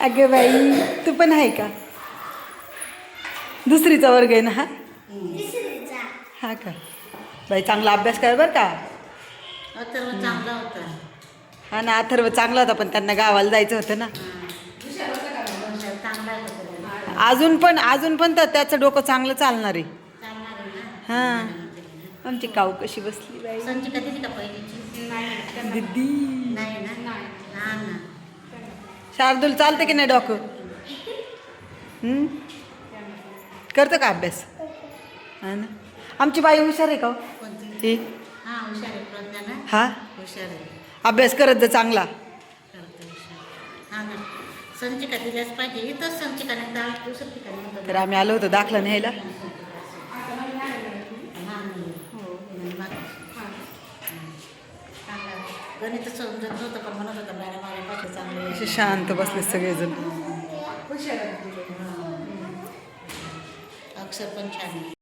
अगं बाई तू पण आहे का? दुसरीचा वर्ग आहे ना हा? हा का? बाई चांगला अभ्यास कर बरं का. अथर्व चांगला होता. हा ना, अथर्व चांगला होता पण त्यांना गावाला जायचं होतं ना. चांगला होता. अजून पण तर त्याचं डोकं चांगलं चालणार आहे. चालणार आहे ना. हां आमची काऊ कशी बसली बाई. संचिका दिली का पहिलीची? दिदी नाही ना. हा ना. शार्दूल चालतं की नाही डोकं? करतं का अभ्यास? हा ना. आमची बाई हुशार आहे का हो? कोणती? ही हा हुशार आहे. प्रज्ञा ना. हा हुशार आहे. अभ्यास करत जा चांगला. करते हुशार. हा ना. संचिका दिल्याच पाहिजे. इथंच संचिकाने डाळ दुसऱ्या ठिकाणी होतं. तर आम्ही आलो होतो दाखला न्यायला. गणित समजत नव्हतं पण म्हणत होता मॅडम माझ्यापासून चांगले. असे शांत बसले सगळेजण. अक्षर पण छान आहे.